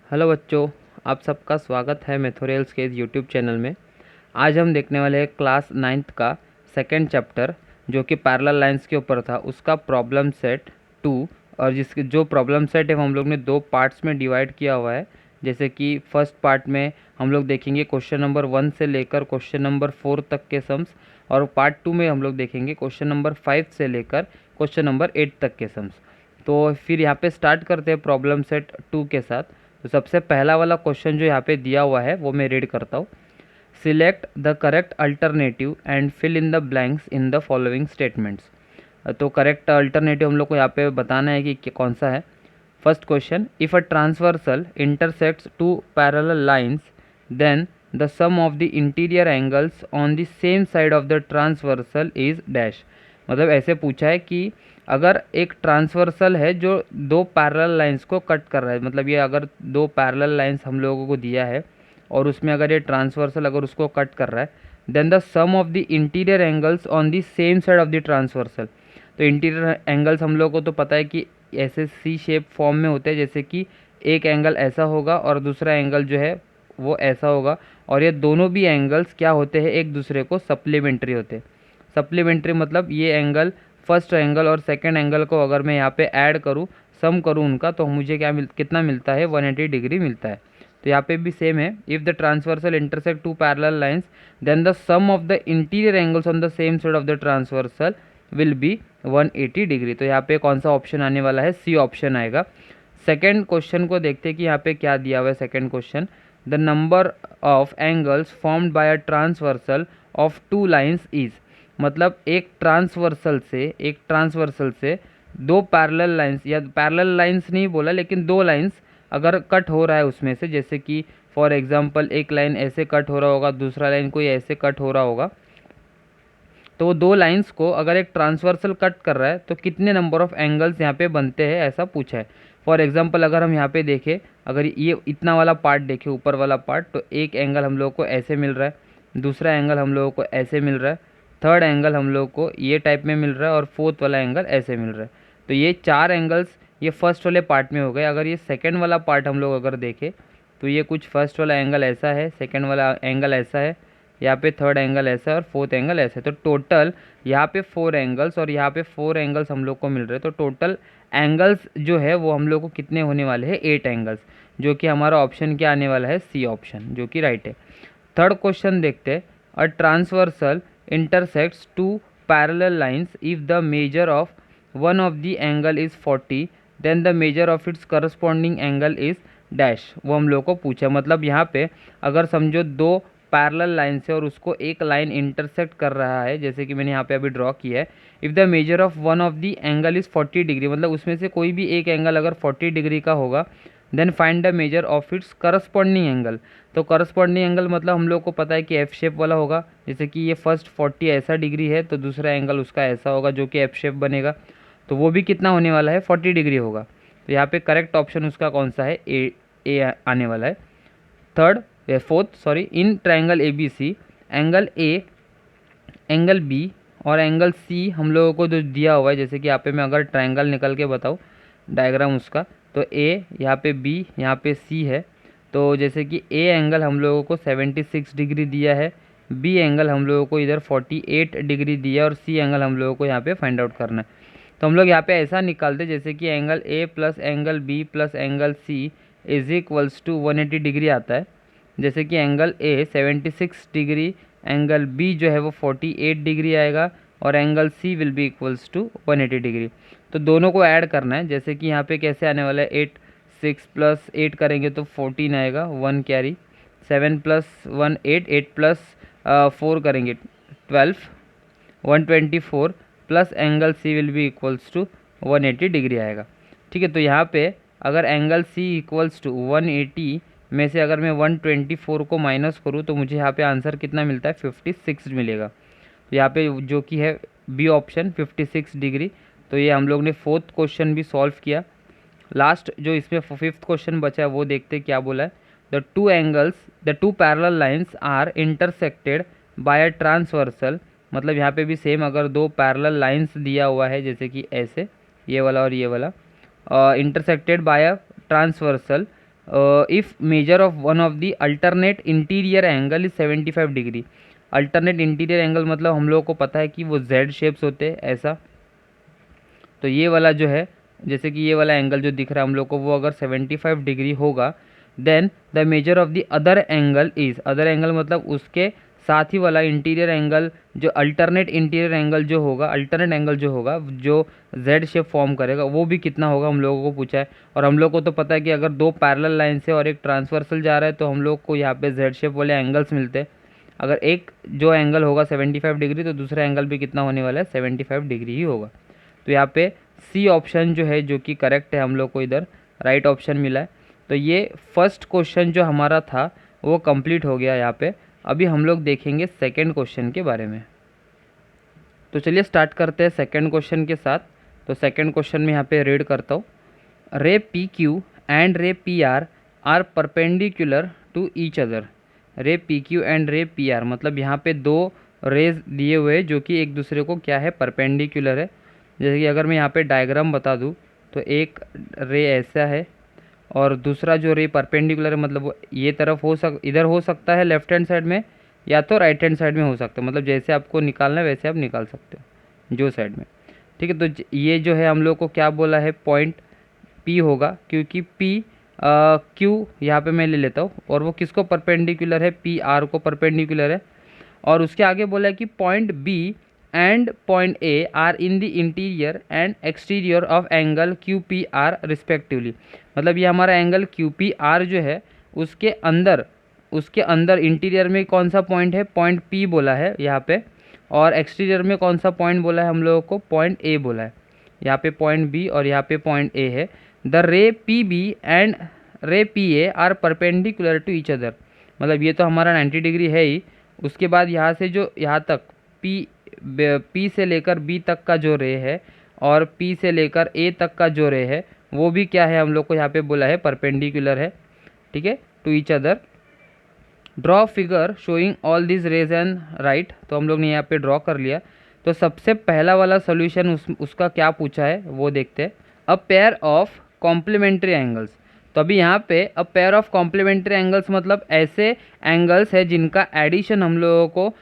Hello बच्चों, आप सबका स्वागत है मैथोरियल्स के यूट्यूब चैनल में। आज हम देखने वाले हैं क्लास 9th का सेकंड चैप्टर जो कि पैरेलल लाइंस के ऊपर था, उसका प्रॉब्लम सेट 2। और जिसके जो प्रॉब्लम सेट है वो हम लोग ने दो पार्ट्स में डिवाइड किया हुआ है। जैसे कि फर्स्ट पार्ट में हम लोग देखेंगे क्वेश्चन नंबर 1 से लेकर क्वेश्चन नंबर 4 तक के सम्स, और पार्ट 2 में हम लोग देखेंगे क्वेश्चन नंबर 5 से लेकर क्वेश्चन नंबर 8 तक के सम्स। तो फिर यहाँ पे स्टार्ट करते हैं प्रॉब्लम सेट 2 के साथ। तो सबसे पहला वाला क्वेश्चन जो यहाँ पे दिया हुआ है वो मैं रीड करता हूँ। Select the correct alternative and fill in the blanks in the following statements. तो करेक्ट अल्टरनेटिव हम लोग को यहाँ पे बताना है कि कौन सा है। First question, if a transversal intersects two parallel lines then the sum of the interior angles on the same side of the transversal is dash. मतलब ऐसे पूछा है कि अगर एक ट्रांसवर्सल है जो दो पैरेलल लाइंस को कट कर रहा है, मतलब ये अगर दो पैरेलल लाइंस हम लोगों को दिया है और उसमें अगर ये ट्रांसवर्सल अगर उसको कट कर रहा है, then the sum of the interior angles on the same side of the transversal. तो इंटीरियर एंगल्स हम लोगों को तो पता है कि ऐसे सी शेप फॉर्म में होते हैं, जैसे कि एक एंगल ऐसा होगा और दूसरा एंगल जो है वो ऐसा होगा, और ये दोनों भी एंगल्स क्या होते हैं, एक दूसरे को सप्लीमेंट्री होते हैं। सप्लीमेंट्री मतलब ये एंगल फर्स्ट एंगल और सेकंड एंगल को अगर मैं यहाँ पे ऐड करूँ, सम करूँ उनका, तो मुझे कितना मिलता है, 180 डिग्री मिलता है। तो यहाँ पे भी सेम है, if the transversal intersect two parallel lines then the sum of the interior angles on the same side of the transversal will be 180 degree. तो यहाँ पे कौन सा ऑप्शन आने वाला है, सी ऑप्शन आएगा। सेकेंड क्वेश्चन को देखते हैं कि यहाँ पे क्या दिया हुआ है। Second question, the number of angles formed by a transversal of two lines is. मतलब एक ट्रांसवर्सल से दो पैरेलल लाइंस, या पैरेलल लाइंस नहीं बोला लेकिन दो लाइंस अगर कट हो रहा है उसमें से, जैसे कि फॉर एग्जांपल एक लाइन ऐसे कट हो रहा होगा, दूसरा लाइन कोई ऐसे कट हो रहा होगा, तो वो दो लाइंस को अगर एक ट्रांसवर्सल कट कर रहा है तो कितने नंबर ऑफ एंगल्स यहाँ पे बनते हैं, ऐसा पूछा है। फॉर एग्जांपल अगर हम यहाँ पे देखें, अगर ये इतना वाला पार्ट देखें, ऊपर वाला पार्ट, तो एक एंगल हम लोग को ऐसे मिल रहा है, दूसरा एंगल हम लोगों को ऐसे मिल रहा है, थर्ड एंगल हम लोग को ये टाइप में मिल रहा है, और फोर्थ वाला एंगल ऐसे मिल रहा है। तो ये चार एंगल्स ये फर्स्ट वाले पार्ट में हो गए। अगर ये सेकेंड वाला पार्ट हम लोग अगर देखें तो ये कुछ फर्स्ट वाला एंगल ऐसा है, सेकेंड वाला एंगल ऐसा है, यहाँ पे थर्ड एंगल ऐसा है और फोर्थ एंगल ऐसा है। तो टोटल यहाँ पे 4 एंगल्स और यहाँ पे 4 एंगल्स हम लोग को मिल रहे हैं। तो टोटल एंगल्स जो है वो हम लोग को कितने होने वाले हैं, 8 एंगल्स, जो कि हमारा ऑप्शन क्या आने वाला है, सी ऑप्शन, जो कि राइट है। थर्ड क्वेश्चन देखते हैं, a transversal intersects two parallel lines if the measure of one of the angle is 40 then the measure of its corresponding angle is dash. वो हम लोग को पूछा। मतलब यहाँ पे अगर समझो दो पैरेलल लाइन से और उसको एक लाइन इंटरसेक्ट कर रहा है, जैसे कि मैंने यहाँ पे अभी ड्रॉ किया है, if the measure of one of the angle is 40 degree, मतलब उसमें से कोई भी एक एंगल अगर 40 डिग्री का होगा, then find the measure of its corresponding angle. तो करस्पॉन्डिंग एंगल मतलब हम लोग को पता है कि एफ शेप वाला होगा, जैसे कि ये फर्स्ट 40 ऐसा डिग्री है तो दूसरा एंगल उसका ऐसा होगा जो कि एफ शेप बनेगा, तो वो भी कितना होने वाला है, 40 डिग्री होगा। तो यहाँ पे करेक्ट ऑप्शन उसका कौन सा है, ए आने वाला है। Third fourth sorry, in triangle A B C angle A, angle B और एंगल सी हम लोगों को जो दिया हुआ है, जैसे कि यहाँ पे मैं अगर ट्रायंगल निकल के बताऊँ डायग्राम उसका, तो ए यहाँ पे बी यहाँ पे सी है। तो जैसे कि ए एंगल हम लोगों को 76 डिग्री दिया है, बी एंगल हम लोगों को इधर 48 डिग्री दिया है, और सी एंगल हम लोगों को यहाँ पे फाइंड आउट करना है। तो हम लोग यहाँ पे ऐसा निकालते जैसे कि angle A plus angle B plus angle C is equals to 180 degree आता है। जैसे कि angle A 76 degree, angle B जो है वो 48 डिग्री आएगा, और angle C will be equals to 180 degree. तो दोनों को ऐड करना है, जैसे कि यहाँ पे कैसे आने वाला है, 8 6 प्लस 8 करेंगे तो 14 आएगा, 1 कैरी, 7 प्लस 1 8, 8 प्लस 4 करेंगे 12, 124 plus angle C will be equals to 180 degree आएगा। ठीक है, तो यहाँ पे अगर एंगल सी इक्वल्स टू 180 में से अगर मैं 124 को माइनस करूँ तो मुझे यहाँ पे आंसर कितना मिलता है, 56 मिलेगा। तो यहाँ पे जो कि है बी ऑप्शन 56 डिग्री। तो ये हम लोग ने फोर्थ क्वेश्चन भी सॉल्व किया। लास्ट जो इसमें फिफ्थ क्वेश्चन बचा है वो देखते क्या बोला है। The two parallel lines are intersected by a transversal. मतलब यहाँ पे भी सेम, अगर दो पैरेलल लाइंस दिया हुआ है जैसे कि ऐसे, ये वाला और ये वाला, intersected by a transversal if major of one of the alternate interior angle is 75 degree. Alternate interior angle मतलब हम लोगों को पता है कि वो जेड शेप्स होते हैं ऐसा। तो ये वाला जो है, जैसे कि ये वाला एंगल जो दिख रहा है हम लोग को, वो अगर 75 डिग्री होगा, then the measure of the other angle is, other angle मतलब उसके साथ ही वाला इंटीरियर एंगल, जो अल्टरनेट इंटीरियर एंगल जो होगा, अल्टरनेट एंगल जो होगा, जो जेड शेप फॉर्म करेगा, वो भी कितना होगा हम लोगों को पूछा है। और हम लोग को तो पता है कि अगर दो पैरेलल लाइन से और एक ट्रांसवर्सल जा रहा है तो हम लोग को यहाँ पे जेड शेप वाले एंगल्स मिलते हैं। अगर एक जो एंगल होगा 75 डिग्री तो दूसरा एंगल भी कितना होने वाला है, 75 डिग्री ही होगा। तो यहाँ पे सी ऑप्शन जो है, जो कि करेक्ट है, हम लोग को इधर राइट ऑप्शन मिला है। तो ये फर्स्ट क्वेश्चन जो हमारा था वो कंप्लीट हो गया यहाँ पे। अभी हम लोग देखेंगे सेकंड क्वेश्चन के बारे में। तो चलिए स्टार्ट करते हैं सेकंड क्वेश्चन के साथ। तो सेकंड क्वेश्चन में यहाँ पे रीड करता हूँ। Ray P Q and ray P R perpendicular to each other. Ray P Q and ray P R मतलब यहाँ पे दो रेज दिए हुए जो कि एक दूसरे को क्या है, परपेंडिकुलर है। जैसे कि अगर मैं यहाँ पे डायग्राम बता दूँ तो एक रे ऐसा है और दूसरा जो रे परपेंडिकुलर है, मतलब वो ये तरफ इधर हो सकता है लेफ्ट हैंड साइड में, या तो राइट हैंड साइड में हो सकता है। मतलब जैसे आपको निकालना है वैसे आप निकाल सकते हो जो साइड में। ठीक है, तो ये जो है हम लोग को क्या बोला है, पॉइंट पी होगा, क्योंकि पी क्यू यहाँ पे मैं ले लेता हूँ और वो किसको परपेंडिकुलर है, पी आर को परपेंडिकुलर है। और उसके आगे बोला है कि point B and point A are in the interior and exterior of angle Q P R respectively. मतलब ये हमारा एंगल क्यू पी आर जो है उसके अंदर इंटीरियर में कौन सा पॉइंट है, पॉइंट पी बोला है यहाँ पे, और एक्सटीरियर में कौन सा पॉइंट बोला है हम लोगों को, पॉइंट ए बोला है। यहाँ पे पॉइंट बी और यहाँ पे पॉइंट ए है। The ray P B and ray P A are perpendicular to each other. मतलब ये तो हमारा 90 डिग्री है ही। उसके बाद यहाँ से जो यहाँ तक पी से लेकर बी तक का जो रे है और पी से लेकर ए तक का जो रे है वो भी क्या है, हम लोग को यहाँ पे बोला है परपेंडिकुलर है। ठीक है, to each other. Draw figure showing all this rays and write. तो हम लोग ने यहाँ पे ड्रॉ कर लिया। तो सबसे पहला वाला सोल्यूशन उसका क्या पूछा है वो देखते हैं। A pair of complementary angles. तो अभी यहाँ पे a pair of complementary angles मतलब ऐसे एंगल्स है जिनका एडिशन हम लोगों को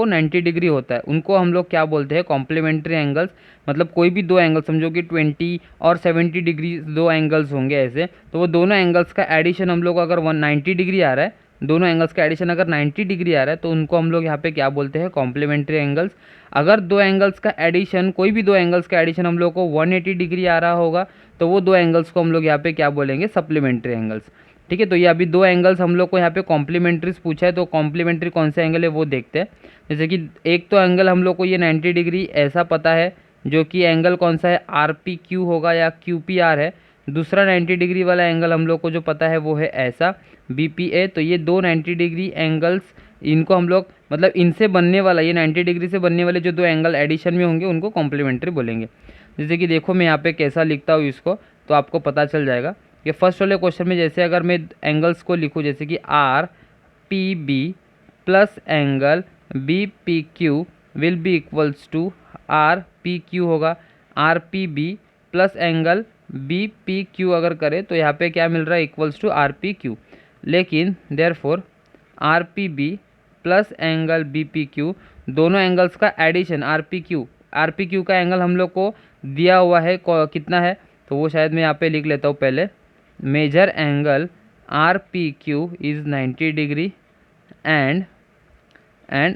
90 डिग्री होता है, उनको हम लोग क्या बोलते हैं, कॉम्प्लीमेंट्री एंगल्स। मतलब कोई भी दो एंगल समझो कि 20 और 70 डिग्री दो एंगल्स होंगे ऐसे, तो वो दोनों एंगल्स का एडिशन हम लोग अगर 190 डिग्री आ रहा है, दोनों एंगल्स का एडिशन अगर 90 डिग्री आ रहा है तो उनको हम लोग यहाँ पे क्या बोलते हैं, कॉम्प्लीमेंट्री एंगल्स। अगर दो एंगल्स का एडिशन, कोई भी दो एंगल्स का एडिशन हम लोग को 180 डिग्री आ रहा होगा तो वो दो एंगल्स को हम लोग यहाँ पे क्या बोलेंगे, सप्लीमेंट्री एंगल्स। ठीक है, तो ये अभी दो एंगल्स हम लोग को यहाँ पे कॉम्प्लीमेंट्रीज पूछा है, तो कॉम्प्लीमेंट्री कौन सा एंगल है वो देखते हैं। जैसे कि एक तो एंगल हम लोग को ये 90 डिग्री ऐसा पता है, जो कि एंगल कौन सा है, आर पी क्यू होगा या क्यू पी आर है। दूसरा 90 डिग्री वाला एंगल हम लोग को जो पता है वो है ऐसा, बी पी ए। तो ये दो 90 डिग्री एंगल्स, इनको हम लोग मतलब इनसे बनने वाला, ये 90 डिग्री से बनने वाले जो दो एंगल एडिशन में होंगे उनको कॉम्प्लीमेंट्री बोलेंगे। जैसे कि देखो मैं यहाँ पे कैसा लिखता हूँ इसको, तो आपको पता चल जाएगा कि फर्स्ट वाले क्वेश्चन में जैसे अगर मैं एंगल्स को लिखूँ जैसे कि R P B plus angle B P Q will be equals to R P Q होगा, R P B plus angle B P Q अगर करें तो यहाँ पे क्या मिल रहा है, equals to R P Q. लेकिन therefore R P B plus angle B P Q, दोनों एंगल्स का एडिशन आर पी क्यू का एंगल हम लोग को दिया हुआ है कितना है, तो वो शायद मैं यहाँ पे लिख लेता हूँ पहले। Measure angle R P Q is 90 degree and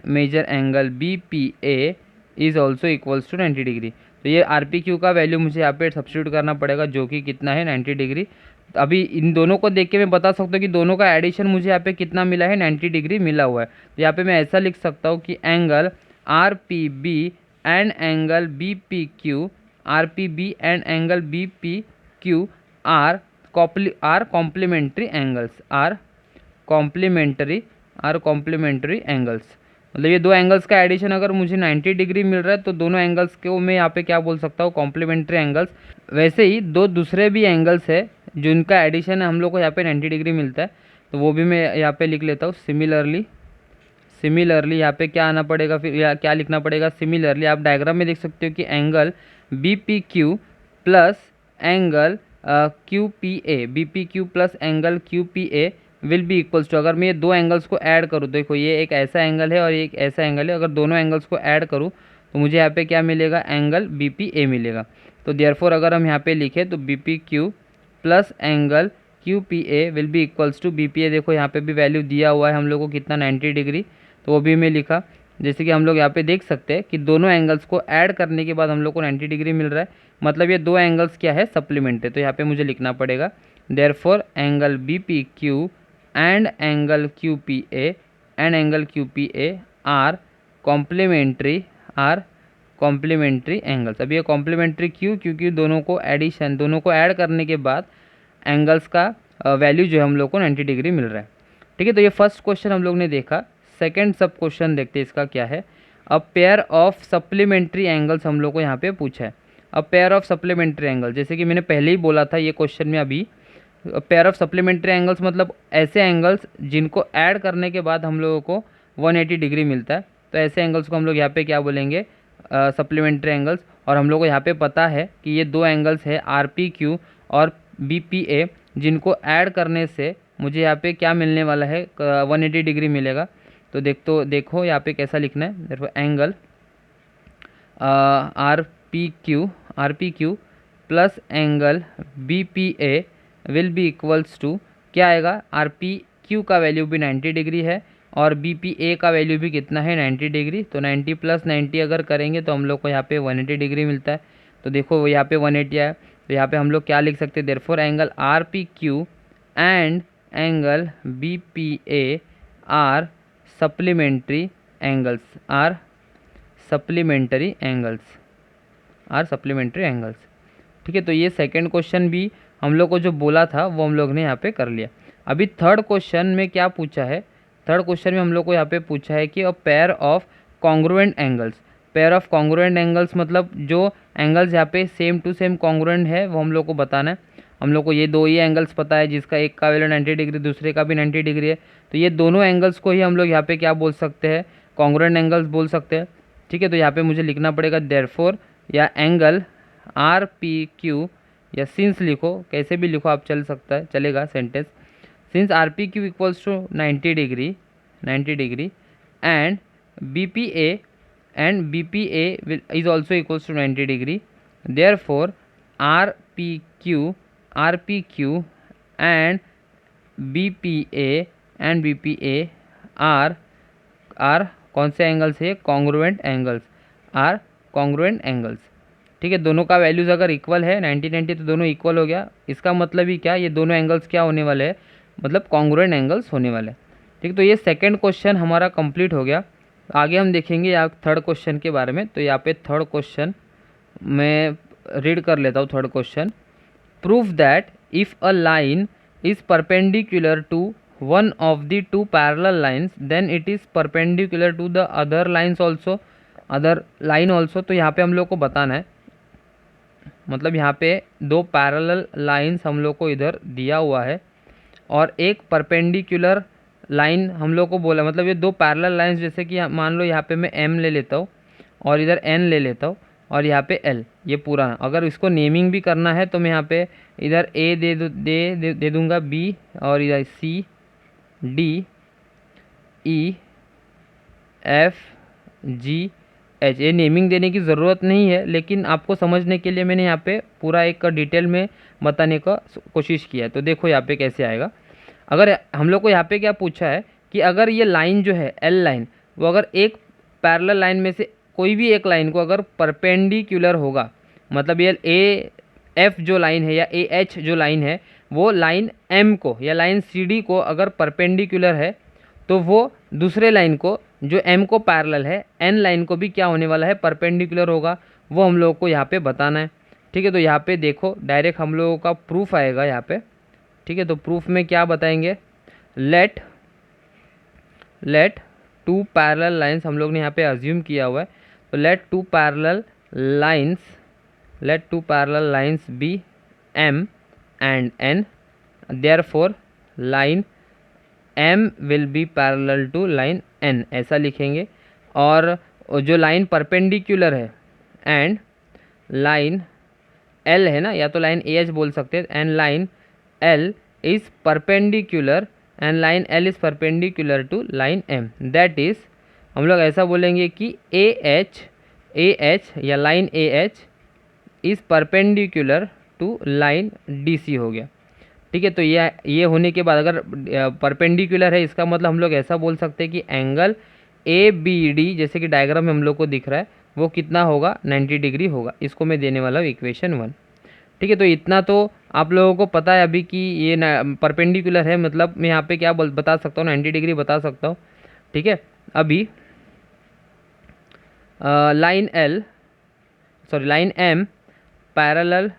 measure angle B P A is also equals to 90 degree. तो ये आर पी क्यू का वैल्यू मुझे यहाँ पे सब्स्टिट्यूट करना पड़ेगा, जो कि कितना है, 90 डिग्री। अभी इन दोनों को देख के मैं बता सकता हूँ कि दोनों का एडिशन मुझे यहाँ पे कितना मिला है, 90 डिग्री मिला हुआ है। तो यहाँ पे मैं ऐसा लिख सकता हूँ कि angle R P B and angle B P Q, R P B and angle B P Q are complementary angles, are complementary angles. मतलब ये दो एंगल्स का एडिशन अगर मुझे 90 डिग्री मिल रहा है तो दोनों एंगल्स को मैं यहाँ पे क्या बोल सकता हूँ, कॉम्प्लीमेंट्री एंगल्स। वैसे ही दो दूसरे भी एंगल्स है जिनका एडिशन हम लोग को यहाँ पे 90 डिग्री मिलता है, तो वो भी मैं यहाँ पे लिख लेता हूँ। सिमिलरली यहाँ पे क्या आना पड़ेगा, फिर या क्या लिखना पड़ेगा, सिमिलरली। आप डायग्राम में देख सकते हो कि angle B P Q plus angle Q P A B P Q plus angle Q P A will be equals to, अगर मैं ये दो एंगल्स को ऐड करूँ, देखो ये एक ऐसा एंगल है और ये एक ऐसा एंगल है, अगर दोनों एंगल्स को ऐड करूँ तो मुझे यहाँ पे क्या मिलेगा, एंगल बी पी ए मिलेगा। तो देयरफॉर अगर हम यहाँ पे लिखें तो B P Q plus angle Q P A will be equals to B P A, देखो यहाँ पे भी वैल्यू दिया हुआ है हम लोग को कितना 90 डिग्री, तो वो भी मैं लिखा। जैसे कि हम लोग यहाँ पे देख सकते हैं कि दोनों एंगल्स को ऐड करने के बाद हम लोग को 90 डिग्री मिल रहा है, मतलब ये दो एंगल्स क्या है, सप्लीमेंट है। तो यहाँ पे मुझे लिखना पड़ेगा therefore angle B P Q and angle Q P A and angle Q P A are complementary angles. अब ये कॉम्प्लीमेंट्री क्यों, क्योंकि दोनों को ऐड करने के बाद एंगल्स का वैल्यू जो है हम लोग को 90 डिग्री मिल रहा है। ठीक है, तो ये फर्स्ट क्वेश्चन हम लोग ने देखा। सेकंड सब क्वेश्चन देखते हैं इसका क्या है। अब पेयर ऑफ सप्लीमेंट्री एंगल्स हम लोग को यहाँ पे पूछा है। अब पेयर ऑफ सप्लीमेंट्री एंगल, जैसे कि मैंने पहले ही बोला था ये क्वेश्चन में, अभी पेयर ऑफ सप्लीमेंट्री एंगल्स मतलब ऐसे एंगल्स जिनको ऐड करने के बाद हम लोगों को 180 डिग्री मिलता है। तो ऐसे एंगल्स को हम लोग यहाँ पे क्या बोलेंगे, सप्लीमेंट्री एंगल्स। और हम लोग को यहाँ पे पता है कि ये दो एंगल्स है आर पी क्यू और बी पी ए, जिनको ऐड करने से मुझे यहाँ पे क्या मिलने वाला है, 180 डिग्री मिलेगा। तो देखो यहाँ पे कैसा लिखना है, देखो angle R P Q plus angle B P A will be equals to क्या आएगा, आर पी क्यू का वैल्यू भी 90 डिग्री है और बी पी ए का वैल्यू भी कितना है, 90 डिग्री। तो 90 प्लस 90 अगर करेंगे तो हम लोग को यहाँ पे 180 डिग्री मिलता है। तो देखो यहाँ पे 180 आया, तो यहाँ पे हम लोग क्या लिख सकते हैं, therefore angle R P Q and angle B P A are supplementary angles. ठीक है, तो ये सेकंड क्वेश्चन भी हम लोग को जो बोला था वो हम लोग ने यहाँ पे कर लिया। अभी थर्ड क्वेश्चन में क्या पूछा है, थर्ड क्वेश्चन में हम लोग को यहाँ पे पूछा है कि अ पेयर ऑफ कॉन्ग्रुएंट एंगल्स मतलब जो एंगल्स यहाँ पे सेम टू सेम कॉन्ग्रुएंट है वो हम लोग को बताना है। हम लोग को ये दो ही एंगल्स पता है, जिसका एक का वैल्यू 90 डिग्री दूसरे का भी 90 डिग्री है। तो ये दोनों एंगल्स को ही हम लोग यहाँ पे क्या बोल सकते हैं, कॉन्ग्रुएंट एंगल्स बोल सकते हैं। ठीक है, तो यहाँ पे मुझे लिखना पड़ेगा देयरफॉर या एंगल आर पी क्यू, या सिंस लिखो, कैसे भी लिखो आप चलेगा sentence, since R P Q equals to 90 degree and B P A is also equals to 90 degree, therefore R P Q and B P A are कौन से angles है, कॉन्ग्रुएंट एंगल्स। ठीक है, दोनों का वैल्यूज़ अगर इक्वल है 90 तो दोनों इक्वल हो गया। इसका मतलब ही क्या, ये दोनों एंगल्स क्या होने वाले हैं, मतलब कॉन्ग्रुएंट एंगल्स होने वाले हैं। ठीक, तो ये सेकंड क्वेश्चन हमारा कंप्लीट हो गया। आगे हम देखेंगे यहाँ थर्ड क्वेश्चन के बारे में। तो यहाँ पे थर्ड क्वेश्चन मैं रीड कर लेता हूँ। Third question, prove that if a line is perpendicular to one of the two parallel lines then it is perpendicular to the other line also. तो यहाँ पे हम लोग को बताना है, मतलब यहाँ पे दो पैरेलल लाइंस हम लोग को इधर दिया हुआ है और एक परपेंडिकुलर लाइन हम लोग को बोला, मतलब ये दो पैरेलल लाइंस, जैसे कि मान लो यहाँ पे मैं m ले लेता हूँ और इधर n ले लेता हूँ और यहाँ पे l, ये पूरा। अगर इसको नेमिंग भी करना है तो मैं यहाँ पे इधर a दे दूँगा, b और इधर c d e f g h। ये नेमिंग देने की ज़रूरत नहीं है, लेकिन आपको समझने के लिए मैंने यहाँ पे पूरा एक डिटेल में बताने का कोशिश किया है। तो देखो यहाँ पे कैसे आएगा। अगर हम लोग को यहाँ पे क्या पूछा है कि अगर ये लाइन जो है एल लाइन, वो अगर एक पैरेलल लाइन में से कोई भी एक लाइन को अगर परपेंडिकुलर होगा, मतलब ये ए एफ जो लाइन है या ए एच जो लाइन है वो लाइन एम को या लाइन सी डी को अगर परपेंडिकुलर है, तो वो दूसरे लाइन को जो m को पैरेलल है n लाइन को भी क्या होने वाला है, परपेंडिकुलर होगा। वो हम लोगों को यहाँ पे बताना है। ठीक है, तो यहाँ पे देखो डायरेक्ट हम लोगों का प्रूफ आएगा यहाँ पे। ठीक है, तो प्रूफ में क्या बताएंगे, लेट टू पैरेलल लाइंस हम लोग ने यहाँ पे अज्यूम किया हुआ है। तो let two parallel lines be m and n, therefore line m will be parallel to line n, ऐसा लिखेंगे। और जो लाइन परपेंडिकुलर है एंड लाइन एल है ना, या तो लाइन ए एच बोल सकते हैं, and line L is perpendicular and line L is perpendicular to line M, that is हम लोग ऐसा बोलेंगे कि ए एच या line A H is perpendicular to line D C हो गया। ठीक है, तो ये होने के बाद अगर परपेंडिकुलर है, इसका मतलब हम लोग ऐसा बोल सकते हैं कि एंगल ए बी डी, जैसे कि डायग्राम में हम लोग को दिख रहा है, वो कितना होगा, 90 डिग्री होगा। इसको मैं देने वाला हूँ इक्वेशन 1। ठीक है, तो इतना तो आप लोगों को पता है अभी कि ये परपेंडिकुलर है, मतलब मैं यहाँ पे क्या बता सकता हूँ, 90 डिग्री बता सकता हूँ। ठीक है, अभी line L sorry line M parallel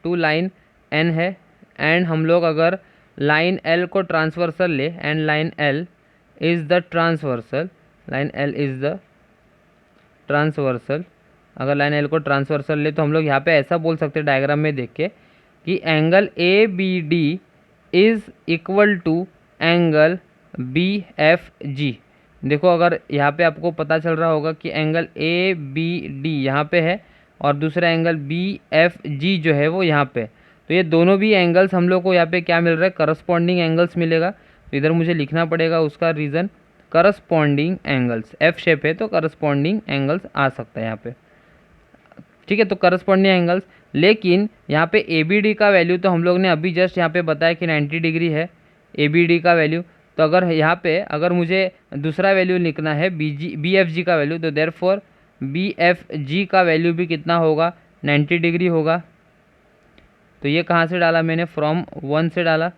to line N है, एंड हम लोग अगर लाइन एल को ट्रांसवर्सल ले, and line L is the transversal, line L is the transversal, अगर लाइन एल को ट्रांसवर्सल ले तो हम लोग यहाँ पे ऐसा बोल सकते हैं डायग्राम में देख के कि angle A B D is equal to angle B F G. देखो, अगर यहाँ पे आपको पता चल रहा होगा कि एंगल ए बी डी यहाँ पे है और दूसरा एंगल बी एफ जी जो है वो यहाँ पे, तो ये दोनों भी एंगल्स हम लोग को यहाँ पे क्या मिल रहा है, करस्पॉन्डिंग एंगल्स मिलेगा। तो इधर मुझे लिखना पड़ेगा उसका reason, corresponding angles, F shape है तो करस्पॉन्डिंग एंगल्स आ सकता है यहाँ पे। ठीक है, तो करस्पॉन्डिंग एंगल्स, लेकिन यहाँ पे ए बी डी का वैल्यू तो हम लोग ने अभी जस्ट यहाँ पे बताया कि 90 डिग्री है ए बी डी का वैल्यू। तो अगर यहाँ पे अगर मुझे दूसरा वैल्यू लिखना है बी एफ जी का वैल्यू, तो देयरफॉर बी एफ जी का वैल्यू भी कितना होगा, 90 डिग्री होगा। तो ये कहाँ से डाला मैंने, फ्रॉम 1 से डाला।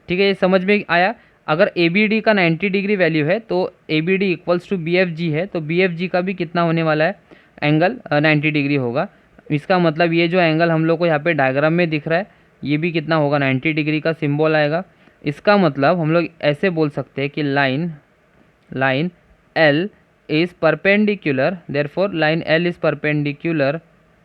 ठीक है, ये समझ में आया। अगर ए बी डी का 90 डिग्री वैल्यू है तो A B D equals to B F G है, तो बी एफ जी का भी कितना होने वाला है, एंगल 90 डिग्री होगा। इसका मतलब ये जो एंगल हम लोग को यहाँ पे डायग्राम में दिख रहा है, ये भी कितना होगा, 90 डिग्री का सिंबल आएगा। इसका मतलब हम लोग ऐसे बोल सकते हैं कि line L is perpendicular, therefore line L is perpendicular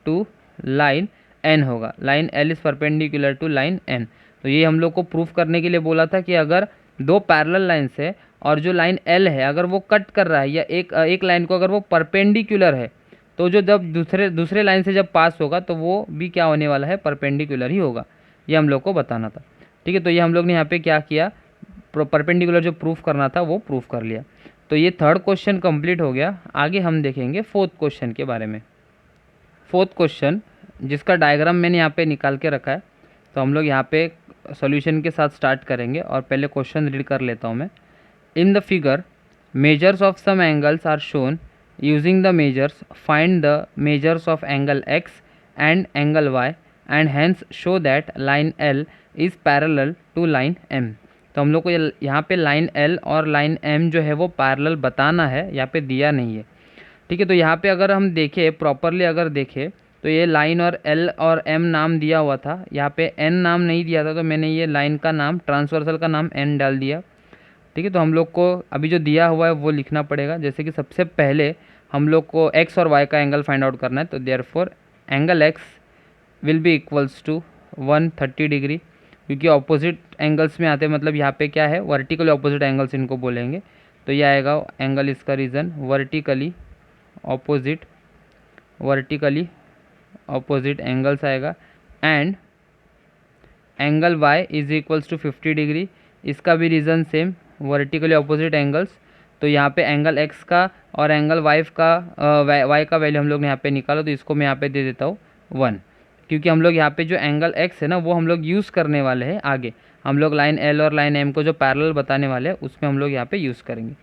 to line N होगा, line L is perpendicular to line N. तो ये हम लोग को प्रूफ करने के लिए बोला था कि अगर दो पैरेलल लाइन्स है और जो लाइन एल है अगर वो कट कर रहा है, या एक लाइन को अगर वो परपेंडिकुलर है, तो जो जब दूसरे लाइन से जब पास होगा तो वो भी क्या होने वाला है, परपेंडिकुलर ही होगा। ये हम लोग को बताना था। ठीक है, तो ये हम लोग ने यहाँ पे क्या किया, परपेंडिकुलर जो प्रूफ करना था वो प्रूफ कर लिया। तो ये थर्ड क्वेश्चन कंप्लीट हो गया। आगे हम देखेंगे फोर्थ क्वेश्चन के बारे में। फोर्थ क्वेश्चन जिसका डायग्राम मैंने यहाँ पे निकाल के रखा है, तो हम लोग यहाँ पे सॉल्यूशन के साथ स्टार्ट करेंगे। और पहले क्वेश्चन रीड कर लेता हूँ मैं। In the figure measures of some angles are shown using the measures, find the measures of angle X and angle Y and hence show that line L is parallel to line M. तो हम लोग को यहाँ पे line L और line M जो है वो पैरेलल बताना है, यहाँ पे दिया नहीं है। ठीक है, तो यहाँ पे अगर हम देखें प्रॉपरली, अगर देखें तो ये लाइन और एल और एम नाम दिया हुआ था, यहाँ पे एन नाम नहीं दिया था, तो मैंने ये लाइन का नाम, ट्रांसवर्सल का नाम एन डाल दिया। ठीक है, तो हम लोग को अभी जो दिया हुआ है वो लिखना पड़ेगा। जैसे कि सबसे पहले हम लोग को एक्स और वाई का एंगल फाइंड आउट करना है, तो therefore angle X will be equals to 130 degree, क्योंकि ऑपोजिट एंगल्स में आते हैं, मतलब यहाँ पे क्या है, वर्टिकली ऑपोजिट एंगल्स इनको बोलेंगे। तो ये आएगा एंगल, इसका रीज़न वर्टिकली ऑपोजिट एंगल्स आएगा। And angle Y is equals to 50 degree, इसका भी reason same, vertically opposite angles. तो यहाँ पे एंगल एक्स का और एंगल वाई का वैल्यू हम लोग ने यहाँ पे निकाला, तो इसको मैं यहाँ पे दे देता हूँ 1, क्योंकि हम लोग यहाँ पे जो एंगल एक्स है ना वो हम लोग यूज़ करने वाले हैं। आगे हम लोग लाइन एल और लाइन एम को जो पैरेलल बताने वाले हैं उसमें हम लोग यहाँ पे यूज़ करेंगे।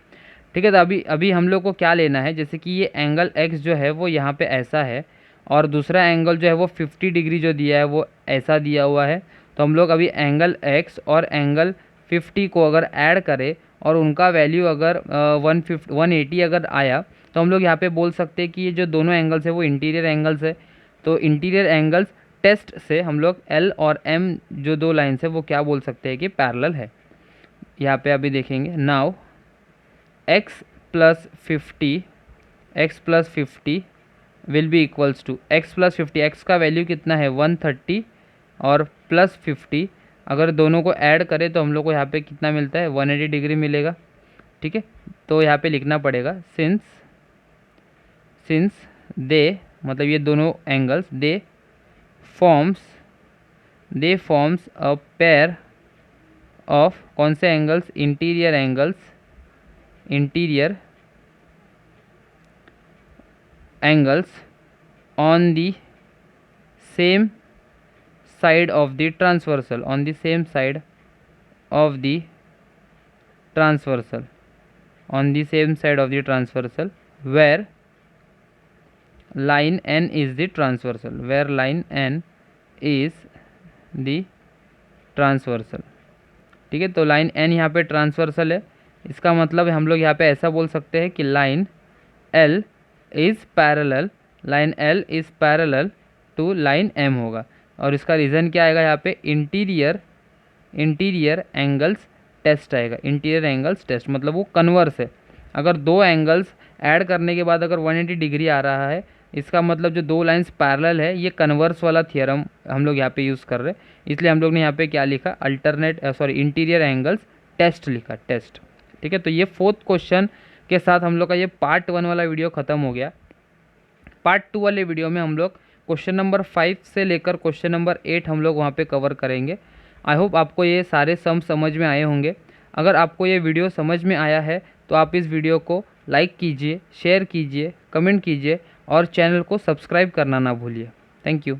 ठीक है, तो अभी हम लोग को क्या लेना है, जैसे कि ये एंगल एक्स जो है वो यहाँ पे ऐसा है और दूसरा एंगल जो है वो 50 डिग्री जो दिया है वो ऐसा दिया हुआ है। तो हम लोग अभी एंगल एक्स और एंगल 50 को अगर ऐड करें और उनका वैल्यू अगर 180 अगर आया, तो हम लोग यहाँ पे बोल सकते हैं कि ये जो दोनों एंगल्स है वो इंटीरियर एंगल्स है। तो इंटीरियर एंगल्स टेस्ट से हम लोग एल और एम जो दो लाइन्स है वो क्या बोल सकते हैं कि पैरेलल है। यहाँ पे अभी देखेंगे, now x plus 50 will be equals to x plus 50, X का वैल्यू कितना है 130 और प्लस 50, अगर दोनों को ऐड करें तो हम लोग को यहाँ पे कितना मिलता है 180 डिग्री मिलेगा। ठीक है, तो यहाँ पे लिखना पड़ेगा सिंस दे, मतलब ये दोनों angles they forms a pair of कौन से angles, interior angles on the same side of the transversal, where line n is the transversal, ठीक है। तो लाइन n यहाँ पे ट्रांसवर्सल है, इसका मतलब हम लोग यहाँ पे ऐसा बोल सकते हैं कि line L is parallel to line M होगा। और इसका रीज़न क्या आएगा यहाँ पे, इंटीरियर एंगल्स टेस्ट आएगा। इंटीरियर एंगल्स टेस्ट मतलब वो कन्वर्स है। अगर दो एंगल्स ऐड करने के बाद अगर 180 डिग्री आ रहा है, इसका मतलब जो दो लाइंस पैरेलल है, ये कन्वर्स वाला थियरम हम लोग यहाँ पे यूज़ कर रहे हैं। इसलिए हम लोग ने यहाँ पे क्या लिखा, इंटीरियर एंगल्स टेस्ट लिखा, टेस्ट, ठीक है। तो ये 4th क्वेश्चन के साथ हम लोग का ये पार्ट 1 वाला वीडियो ख़त्म हो गया। पार्ट 2 वाले वीडियो में हम लोग क्वेश्चन नंबर 5 से लेकर क्वेश्चन नंबर 8 हम लोग वहाँ पे कवर करेंगे। आई होप आपको ये सारे सम समझ में आए होंगे। अगर आपको ये वीडियो समझ में आया है तो आप इस वीडियो को लाइक कीजिए, शेयर कीजिए, कमेंट कीजिए और चैनल को सब्सक्राइब करना ना भूलिए। Thank you.